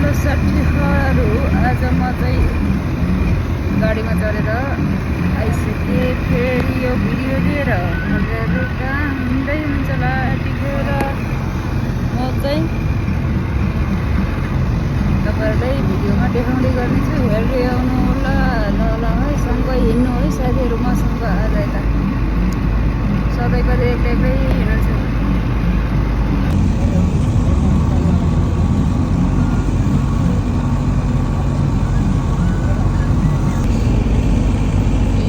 Hello साथीहरू, आज म चाहिँ गाडीमा चढेर आइसकेँ। फेरि यो भिडियो लिएर हजुरहरू कहाँ हिँड्दै हुन्छ होला यतिखेर। म चाहिँ तपाईँहरूलाई भिडियोमा देखाउँदै गर्नेछु, हेर्दै आउनु होला। ल ल है, सँगै हिँड्नु है साथीहरू मसँग। आज यता सधैँको एक्लै एक्लै हिँड्छु।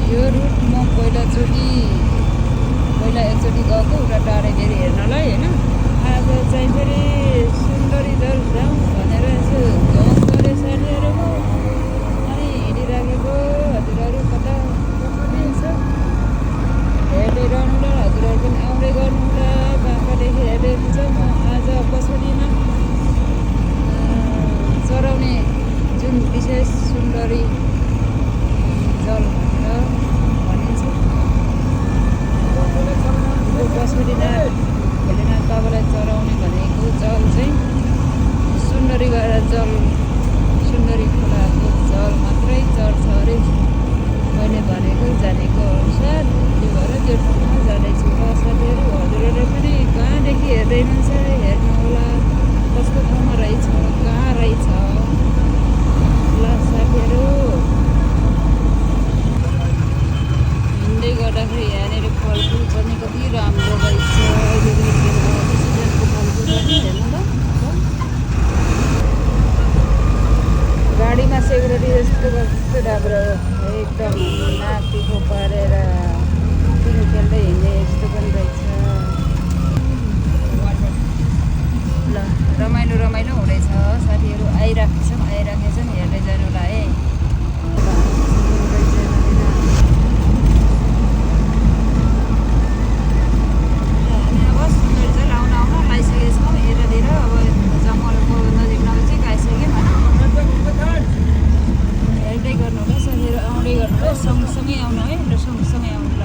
यो रुट म पहिला एकचोटि गएको उता टाढै फेरि हेर्नलाई होइन। आज चाहिँ फेरि सुन्दरी झर जाउँ भनेर यसो झोक गरे साथीहरू। अनि हिँडिराखेको हजुरहरू कता दिन्छ हेर्दै रहनु होला। हजुरहरू पनि आउँदै गर्नु होला, बाख्रादेखि हेर्दै हुन्छ। म आज पछाडिमा चराउने जुन विशेष सुन्दरी जल भनेर भनिन्छ, पशुपतिनाथ भोलेनाथ बाबालाई चराउने भनेको जल चाहिँ सुन्दरी गएर जल, सुन्दरी खोलाको जल मात्रै चढ्छ अरे। मैले भनेको जानेको अनुसार त्यो भएर त्यो ठाउँमा जाँदैछु। ल साथीहरू, हजुरहरू पनि कहाँदेखि हेर्दै हुनुहुन्छ हेर्नु होला, कस्तो ठाउँमा रहेछ, कहाँ रहेछ। ल साथीहरू, हिँड्दै गर्दाखेरि यहाँनिर फलफुल पनि कति राम्रो रहेछ। अहिलेको सिजनको फलफुल पनि हेर्नु ल। गाडीमा सेक्युरिटी यस्तो कस्तो राम्रो, एकदम नाक तिखो पारेर पिङ खेल्दै हिँड्ने यस्तो पनि रहेछ। ल रमाइलो रमाइलो हुँदैछ साथीहरू। आइराखेछौँ हेर्दै जानु होला है। सँगसँगै आउनु है, र सँगसँगै आउनु ल।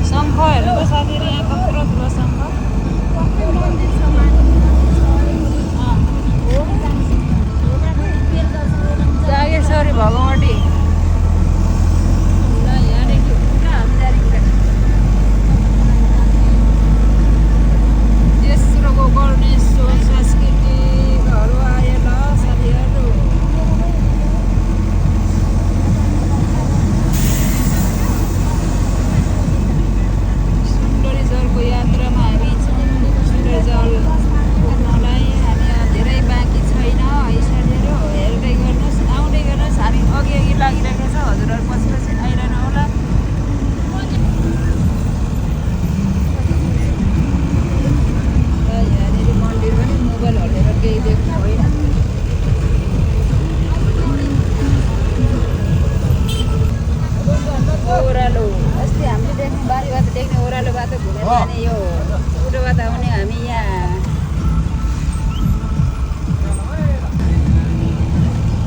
शङ्ख हेर्नु त साथीहरू, यहाँ कत्रो ठुलो शङ्ख। जागेश्वरी भगवती ल, यहाँदेखि तेस्रोको गणेश्वर सांस्कृतिकहरू आयो ल साथीहरू। यात्रामा हामी छौँ। सुन्दर जल पुग्नलाई हामी धेरै बाँकी छैन है साथीहरू। हेर्दै गर्नुहोस्, आउँदै गर्नुहोस्। हामी अघि लागिरहेको छ, हजुरहरू पछि पछि आइरहनु होला। यहाँनिर मन्दिर पनि मोबाइल हलेर केही देख्नु होइन। ओह्रालो अस्ति हामीले देख्ने बारीबाट देख्ने ओह्रालो बाटो घुमेर जाने, यो उल्टोबाट आउने हामी यहाँ।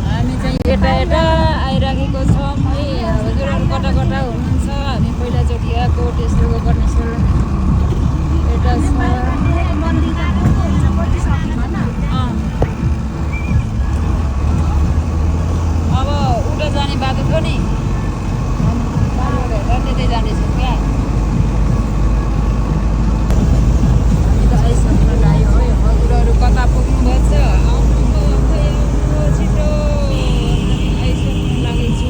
हामी चाहिँ यता आइराखेको छौँ है। हजुरहरू कता कता हुनुहुन्छ? हामी पहिलाचोटि आएको तेस्रोको गणेश्वर यता छ। अब उल्टा जाने बाटो थियो नि, त्यतै जाँदैछौँ क्या। हामी त आइसक्न लाग्यो है। हजुरहरू कता पुग्नुभएछ? आउनु छिटो, आइसक्नु लागेको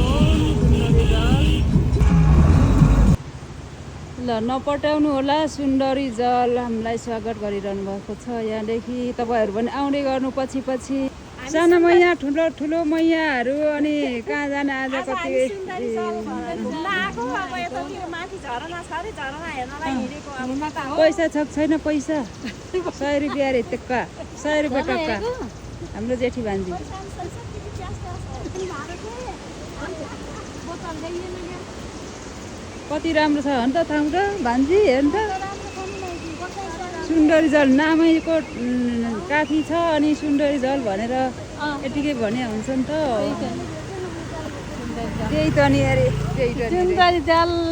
ल। नपट्याउनु होला, सुन्दरी जल हामीलाई स्वागत गरिरहनु भएको छ यहाँदेखि। तपाईँहरू पनि आउँदै गर्नु पछि पछि। सानो मैया, ठुलो ठुलो मैयाहरू, अनि कहाँ जाने आज कति पैसा छ छैन? पैसा 100 रुपियाँ अरे टक्का, 100 रुपियाँ टक्का। हाम्रो जेठी भान्जी कति राम्रो छ नि त ठाउँ त भान्जी। हेर्नु त, सुन्दरी जल नामैको काफी छ, अनि सुन्दरी जल भनेर यतिकै भने हुन्छ नि त। त्यही त नि अरे, त्यही त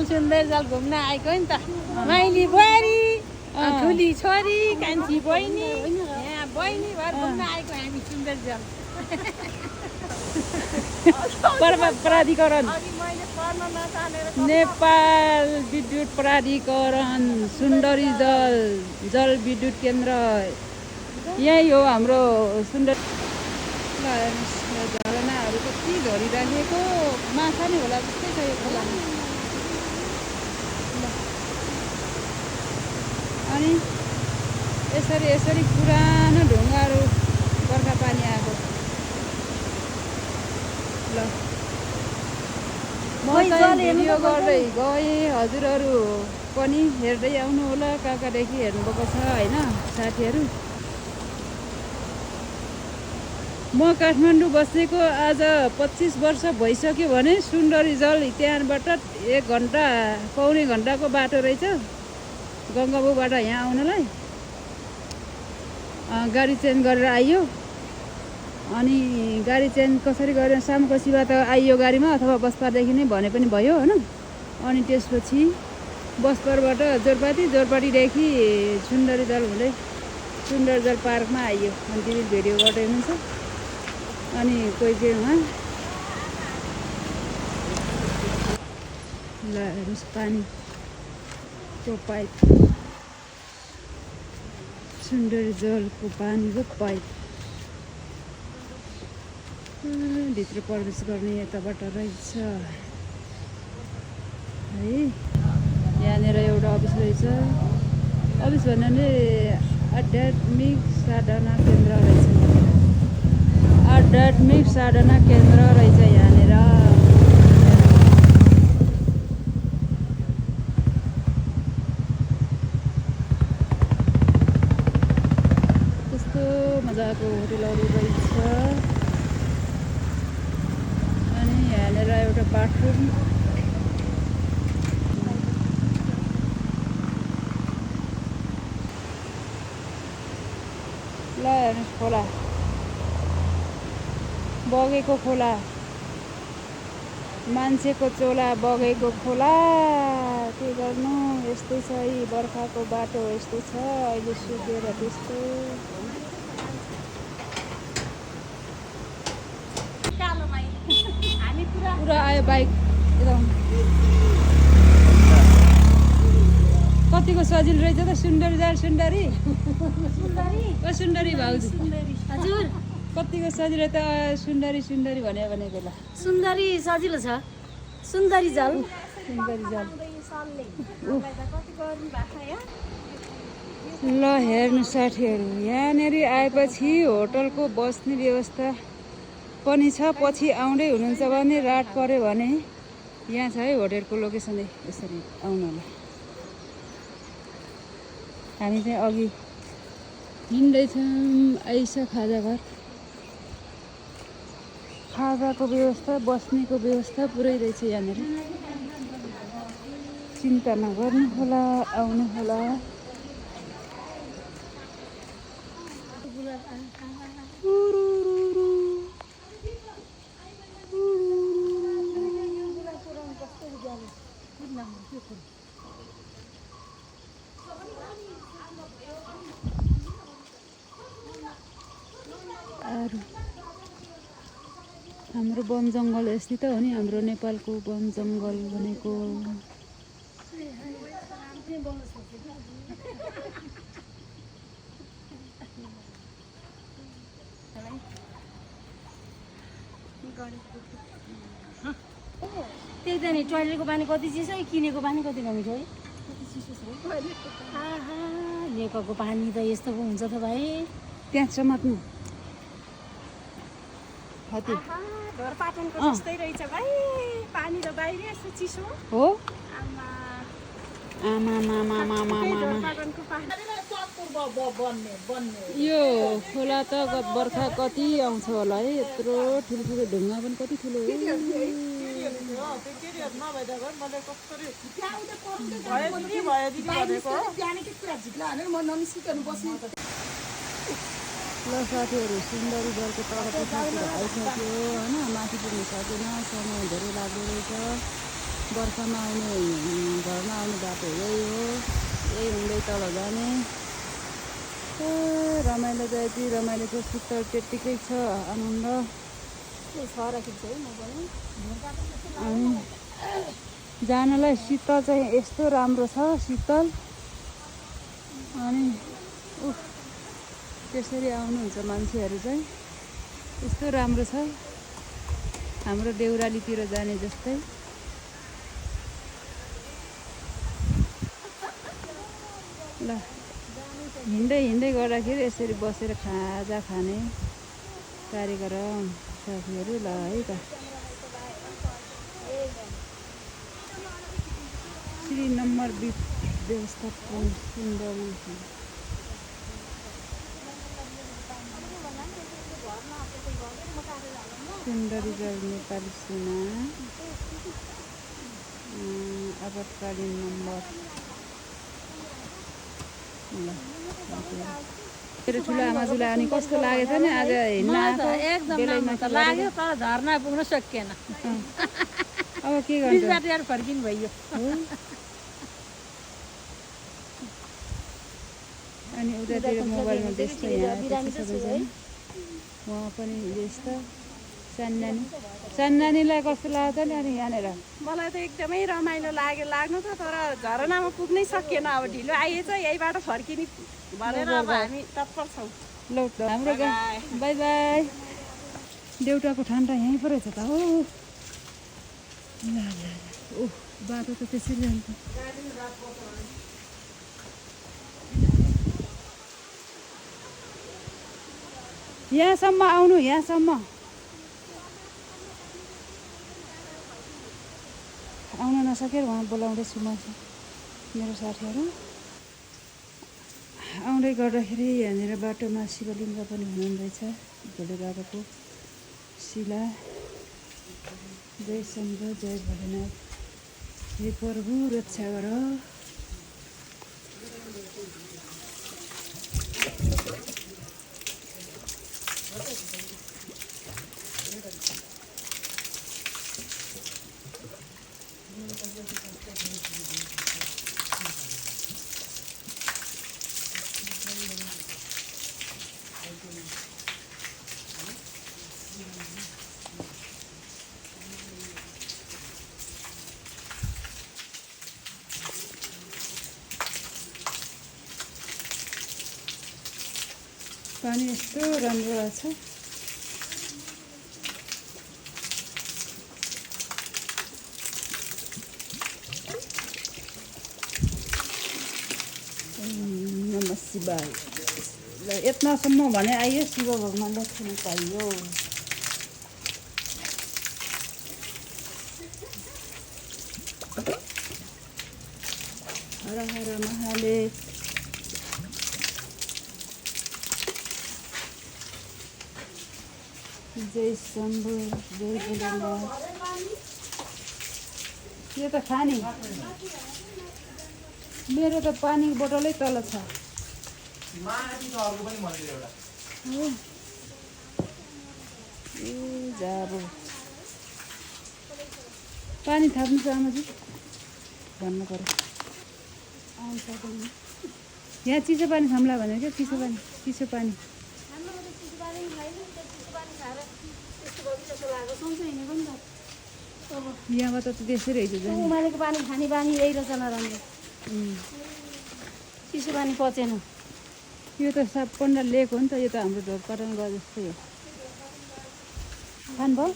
सुन्दरी जल घुम्न आएको नि त। माइली बुहारी ठुली छोरी कान्छी बहिनी यहाँ बहिनी भएर घुम्न आएको हामी सुन्दर जल प्राधिकरण अघि मैले पढ्न नजानेर नेपाल विद्युत प्राधिकरण सुन्दरी जल विद्युत केन्द्र यही हो हाम्रो सुन्दर झरनाहरू कति झरिराखेको माछा नै होला जस्तै छ यो खोलामा। अनि यसरी पुरानो ढुङ्गाहरू बर्खा पानी आएको। ल म चाहिँ भिडियो गर्दै गएँ, हजुरहरू पनि हेर्दै आउनु होला। कहाँदेखि हेर्नुभएको छ होइन साथीहरू। म काठमाडौँ बसेको आज 25 वर्ष भइसक्यो भने सुन्दरी जल त्यहाँबाट 1 घन्टा पौने घन्टाको बाटो रहेछ गङ्गाबुबाट यहाँ आउनलाई। गाडी चेन्ज गरेर आइयो। अनि गाडी चेन्ज कसरी गरेर सामुकोसीबाट आइयो गाडीमा अथवा बसपादेखि नै भने पनि भयो होइन। अनि त्यसपछि बसपाबाट जोरपाटीदेखि सुन्दरी जल हुँदै सुन्दर जल पार्कमा आइयो। अनि दिदी भिडियो गर्दै हुनुहुन्छ। अनि कोही चाहिँ उहाँ ल हेर्नुहोस् पानीको पाइप सुन्दरी जलको पानीको पाइप भित्र प्रवेश गर्ने यताबाट रहेछ है। यहाँनिर एउटा अफिस रहेछ। अफिस भन्नाले आध्यात्मिक साधना केन्द्र रहेछ। आध्यात्मिक साधना केन्द्र रहेछ यहाँनिर। कस्तो मजाको होटेलहरू रहेछ। अनि यहाँनिर एउटा बाथरुम। ल हेर्नुहोस् खोला बगेको खोला, मान्छेको चोला बगेको खोला। के गर्नु, यस्तै छ है बर्खाको बाटो, यस्तै छ अहिले सुकेर त्यस्तो। पुरा आयो बाइक यता। कतिको सजिलो रहेछ त सुन्दरी जल सुन्दरी भाउजू। हजुर कतिको सजिलो त सुन्दरी भने बेला सुन्दरी सजिलो छ। सुन्दरी जल ल हेर्नु साथीहरू, यहाँनिर आएपछि होटलको बस्ने व्यवस्था पनि छ। पछि आउँदै हुनुहुन्छ भने रात पर्यो भने यहाँ छ है होटलको लोकेसन। यसरी आउनलाई हामी चाहिँ अघि हिँड्दैछौँ। आइस खाजा घर, खाजाको व्यवस्था बस्नेको व्यवस्था पुरै रहेछ यहाँनिर। चिन्ता नगर्नु होला, आउनु होला। हाम्रो वन जङ्गल यस्तै त हो नि। हाम्रो नेपालको वन जङ्गल भनेको त्यही त नि। टोइलेटको पानी कति चिसो, किनेको पानी कति नमिठो है। लेकको पानी त यस्तो पो हुन्छ त भाइ। त्यहाँ समात्नु हात्ती ढोरपाटनको जस्तै रहेछ भाइ पानी त बाहिर यस्तो चिसो हो। आमा यो खोला त बर्खा कति आउँछ होला है। यत्रो ठुलो ढुङ्गा पनि कति ठुलो हो। ल साथीहरू, सुन्दरी जलको तल आइसक्यो होइन। माथि पुग्नु सकेन, समय धेरै लाग्दो रहेछ। बर्खामा आउने झर्ना आउने बाटो यही हो। यही हुँदै तल जाने। रमाइलो त यति रमाइलो छ, शीतल त्यत्तिकै छ, आनन्द। अनि जानलाई शीतल चाहिँ यस्तो राम्रो छ शीतल। अनि त्यसरी आउनुहुन्छ मान्छेहरू चाहिँ, यस्तो राम्रो छ हाम्रो देउरालीतिर जाने जस्तै। ल हिँड्दै हिँड्दै गर्दाखेरि यसरी बसेर खाजा खाने कार्यक्रम साथीहरू। ल है त श्री नम्बर व्यवस्थापन सुन्दरी जल नेपाली सेना आपतकालीन नम्बर। मेरो ठुलो आमाजुलाई अनि कस्तो लागेछ नि आज हिँड्न आएको? एकदम राम्रो त लाग्यो, तर झर्ना पुग्न सकिएन। अब के गर्नु, फर्किनु भइयो। अनि उतातिर मोबाइलमा व्यस्त, यहाँ सबैजना उहाँ पनि व्यस्त। साननानीलाई कस्तो लाग्छ नि अनि यहाँनिर? मलाई त एकदमै रमाइलो लाग्नु त, तर झरनामा पुग्नै सकिएन। अब ढिलो आइएछ, यहीबाट फर्किने भनेर अब हामी तत्पर छौँ। ल हाम्रो बाई बाई। देउटाको ठन्डा यहीँ पो रहेछ त हो। ओह बाटो त त्यसरी जान्छ। यहाँसम्म आउनु, यहाँसम्म आउन नसकेर उहाँ बोलाउँदैछु म मेरो साथीहरू। आउँदै गर्दाखेरि यहाँनिर बाटोमा शिवलिङ्ग पनि हुनुहुँदैछ, भोले बाबाको शिला। जय शम्भो, जय भोलेनाथ, हे प्रभु रक्षा गर। पानी यस्तो राम्रो आएको छ। नमः शिवाय। ल यत्नासम्म भने आइयो, शिव भगवान्लाई छुन पाइयो। हर हर महादेव। जय शम्भो, जय भोलेनाथ। यो त खाने मेरो त पानी बोतलै तल छ। ए जाबो पानी थाप्नु छ आमाजी भन्नु पर्यो। यहाँ चिसो पानी थाम्ला भनेर क्या, चिसो पानी यहाँबाट त त्यसरी हिजो उमालेको पानी खाने बानी यही रहेछ नराम्रो। चिसो पानी पचेन। यो त सबभन्दा लेक हो नि त, यो त हाम्रो ढोकपाटन गए जस्तै हो। खानुभयो?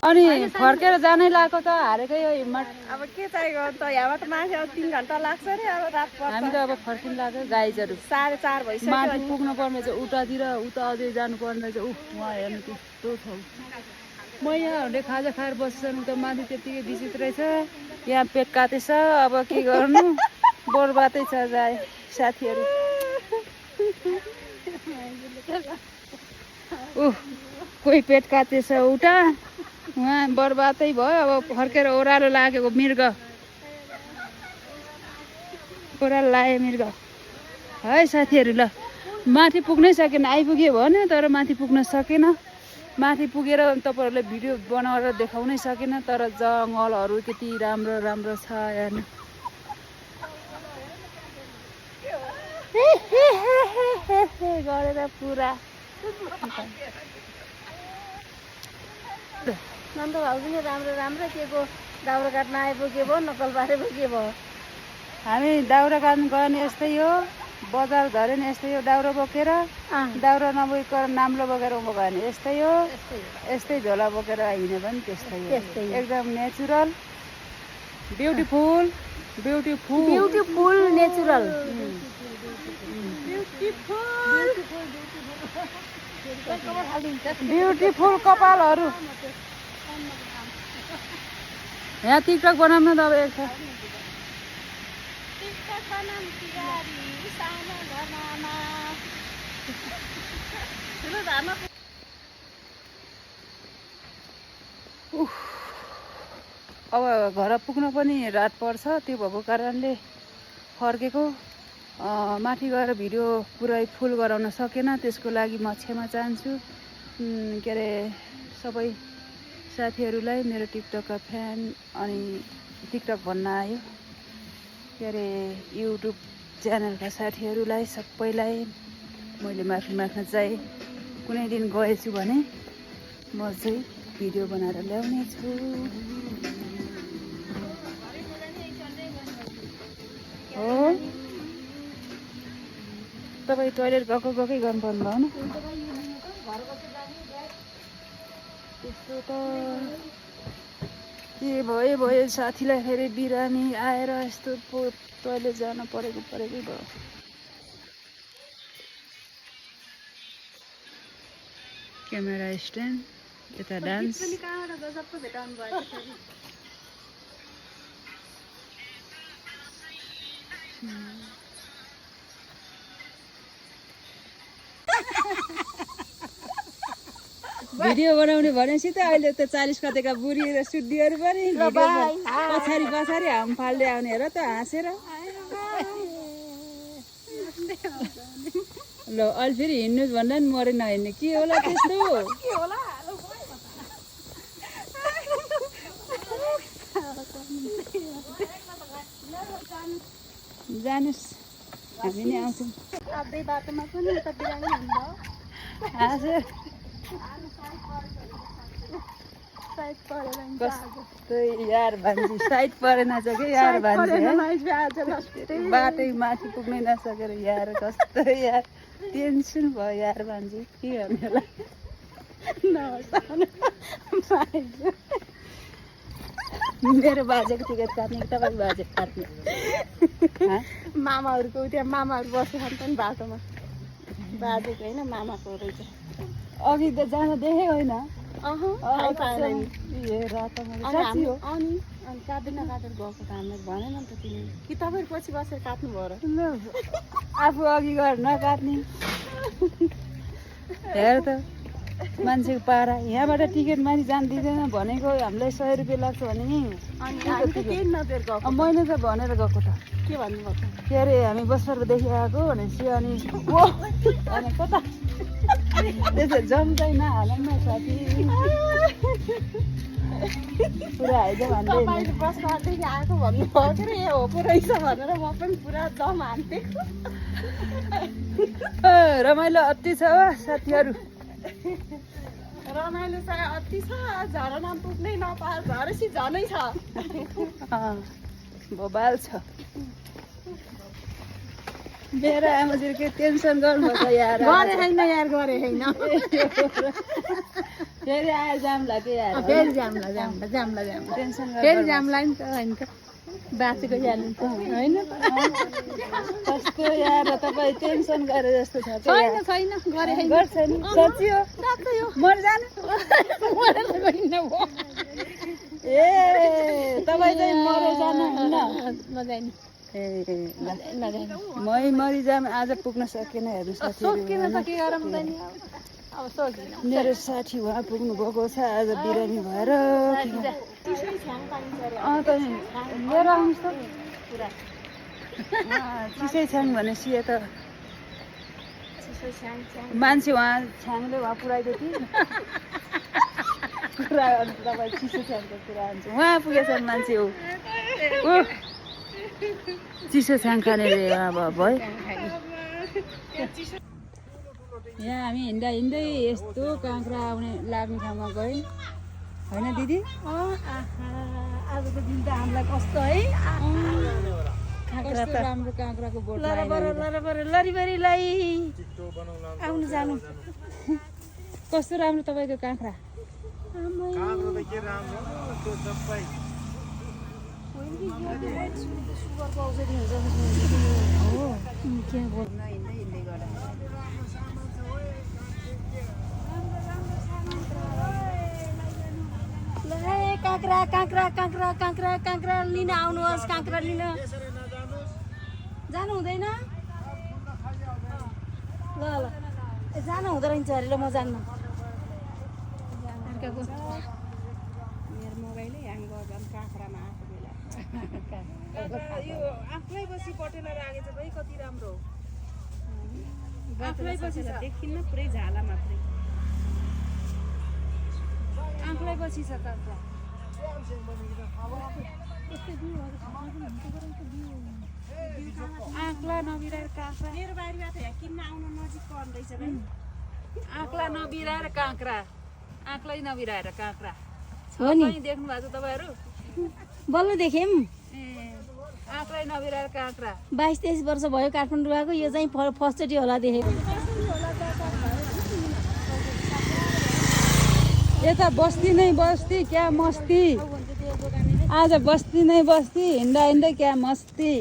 अनि फर्केर जानै लागेको त हारेकै हो हिम्मत। अब के चाहिँ गर्नु त, यहाँबाट माथि अब 3 घन्टा लाग्छ अरे। अब रात हामी त अब फर्किनु लाग्यो, गाइजहरू 4:30 भइसक्यो। माथि पुग्नु पर्ने चाहिँ उतातिर, उता अझै जानुपर्ने चाहिँ उहाँ हेर्नु त्यस्तो छ। म यहाँहरूले खाजा खाएर बस्छन्, उता माथि त्यत्तिकै विचित्र रहेछ। यहाँ पेट काटेछ, अब के गर्नु, बर्बादै छ जाए साथीहरू। कोही पेट काटेछ उता, उहाँ बर्बादै भयो। अब फर्केर ओह्रालो लागेको मृग, ओह्रालो लाग्यो मृग है साथीहरू। ल माथि पुग्नै सकेन, आइपुग्यो भने तर माथि पुग्न सकेन। माथि पुगेर तपाईँहरूले भिडियो बनाएर देखाउनै सकेन, तर जङ्गलहरू त्यति राम्रो राम्रो छ हेर्नु। गरेर पुरा नन्द भाउजूले राम्रो राम्रो के को दाउरा काट्न आइपुग्यो भयो नकल पारेको के भयो हामी दाउरा काट्नु गयो भने यस्तै हो बजार झऱ्यो नि यस्तै हो दाउरा बोकेर दाउरा नबोकेर नाम्लो बोकेर गयो भने यस्तै हो यस्तै झोला बोकेर हिँड्यो भने त्यस्तै हो एकदम natural beautiful beautiful beautiful natural beautiful कपालहरू यहाँ टिकटक बनाउनु त अब एक अब घर पुग्न पनि रात पर्छ त्यो भएको कारणले फर्केको माथि गएर भिडियो पुरै फुल गराउन सकेन त्यसको लागि म क्षमा चाहन्छु के अरे सबै साथीहरूलाई मेरो टिकटकका फ्यान अनि टिकटक भन्न आयो के अरे युट्युब च्यानलका साथीहरूलाई सबैलाई मैले माफी माग्न चाहे कुनै दिन गएछु भने म चाहिँ भिडियो बनाएर ल्याउने छु हो तपाईँ टोइलेट गएकै गर्नुपर्ने भयो न त्यस्तो त के भयो साथीलाई फेरि बिरामी आएर यस्तो टोइलेट जान परेकै भयो क्यामेरा स्ट्यान्ड यता डान्स भिडियो बनाउने भनेपछि त अहिले त 40 कतिका बुढी र सुड्डीहरू पनि पछाडि हाम फाल्दै आउने हेर त हाँसेर ल अहिले फेरि हिँड्नुहोस् भन्दा नि मरे नहिँड्ने के होला त्यस्तो जानुहोस् हामी नै आउँछौँ बाटोमा पनि उता बिरामी हुनुभयो हाँसेर कस्तो यार भान्जी साइड परेन छ कि यार भान्जी बाटै माथि पुग्नै नसकेर यार कस्तो यार टेन्सन भयो यार भान्जी के गर्ने होला मेरो बाजेको टिकट काट्ने कि तपाईँको बाजे काट्ने मामाहरूको त्यहाँ मामाहरू बसेको नि बाटोमा बाजेको होइन मामाको रहेछ अघि त जान देखेँ होइन अनि काट्दैन काटेर गएको त हामीलाई भनेन नि त तिमी कि तपाईँहरू पछि बसेर काट्नु भयो र आफू अघि गएर नकाट्ने हेर त मान्छेको पारा यहाँबाट टिकट माथि जान दिँदैन भनेको हामीलाई 100 रुपियाँ लाग्छ भने मैले त भनेर गएको त के भन्नुभएको के अरे हामी बसरदेखि आएको भनेपछि अनि कता त्यसो जम्दैन हालौँ न साथी पुरा आइज भन्दै बसदेखि आएको भन्नुभयो के अरे हो पो रहेछ भनेर म पनि पुरा दम हान्थेँ रमाइलो अति छ साथीहरू रमाइलो चाहिँ अति छ झरना पुग्नै नपाए झरेसी झनै छ बबाल छ मेरो आमाजीले के टेन्सन गर्नुभएको यार गरे छैन यार गरे छैन फेरि आयो जाम लाग्यो यार फेरि जामला टेन्सन फेरि जामला नि त होइन त बाँचेको जानु त होइन कस्तो यार तपाईँ टेन्सन गरे जस्तो छ छैन छैन गरे छैन गर्छ नि सच्ची हो मर जानु ए तपाईँ चाहिँ मरे जानु नजाने मै मरिजाम आज पुग्न सकेन हेर्नु मेरो साथी उहाँ पुग्नु भएको छ आज बिरामी भएर लिएर आउनुहोस् त चिसै छ्याङ भनेपछि यता मान्छे उहाँ छ्याङले उहाँ पुऱ्याइदियो कि कुरा गर्नु तपाईँ चिसो छ्याङको कुरा हुन्छ उहाँ पुगेछ मान्छे हो चिसो छ्याङ खानेले अब भयो यहाँ हामी हिँड्दा हिँड्दै यस्तो काँक्रा आउने लाग्ने ठाउँमा गयौँ होइन दिदी? आजको दिन त हामीलाई कस्तो है कस्तो राम्रो काँक्राको बोट लरिबरीलाई आउनु जानु कस्तो राम्रो तपाईँको काँक्रा काँक्रा काँक्रा काँक्रा काँक्रा काँक्रा लिन आउनुहोस् काँक्रा लिन जानु हुँदैन ल ल जानु हुँदो रहेछ अरे ल म जान्नु मेरो मोबाइलै ह्याङ गर्दा काँक्रामा आएको बेला यो आफूलाई बसी पटेला राखेछ भाइ कति राम्रो आफूलाई पछि देखिन्न पुरै झाला मात्रै आँखलाई पछि छ त आँखला नबिराएर काँक्रा मेरो बारीबाट यहाँ किन्न आउनु नजिक पर्न रहेछ भाइ आँखला नबिराएर काँक्रा आँखलाई नबिराएर काँक्रा हो नि देख्नु भएको छ तपाईँहरू बल्ल देख्यौँ ए आँखलाई नबिराएर काँक्रा 22-23 वर्ष भयो काठमाडौँ आएको यो चाहिँ फर्स्टचोटि होला देखेको यता बस्ती नै बस्ती क्या मस्ती आज बस्ती नै बस्ती हिँड्दा हिँड्दै क्या मस्ती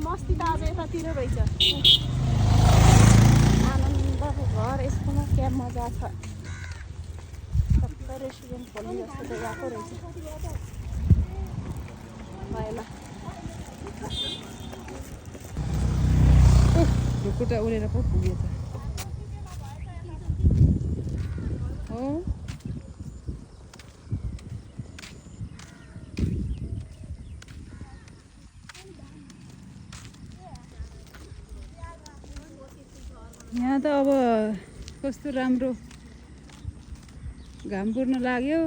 मस्ती त आज यतातिर रहेछ आनन्दको घर यस्तोमा क्या मजा छ सबै रेस्टुरेन्ट खोल्ने जस्तो त गएको रहेछ भएन ढुकुटा उडेर पो पुग्यो त हो यहाँ त अब कस्तो राम्रो घाम पुर्न लाग्यो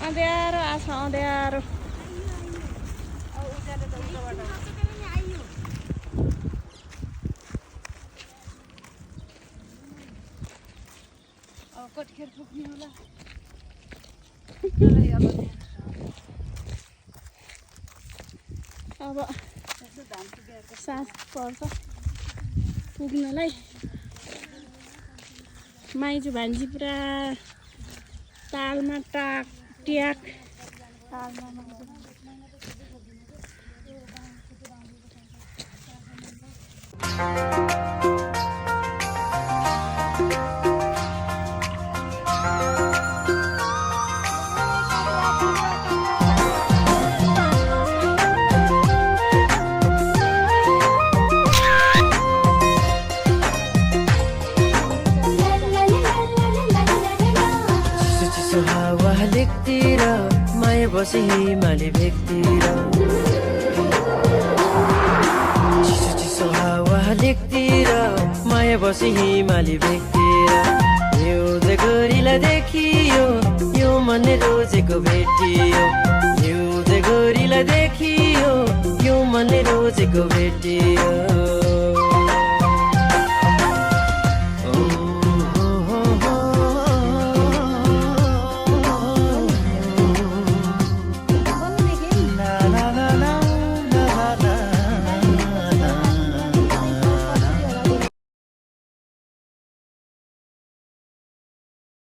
अँध्यारो आछ अँध्यारो कतिखेर पुग्ने होला अब सास पर्छ पुग्नलाई माइजू भान्जी पुरा तालमा टाक ट्याक लेकतिर माया बसी हिमाली भेकतिर चिसो चिसो हावा लेकतिर माया बसी हिमाली भेकतिर हिउँदे गोरीलाई देखियो यो मन रोजेको भेटियो हिउँदे गोरीलाई देखियो यो मन रोजेको भेटियो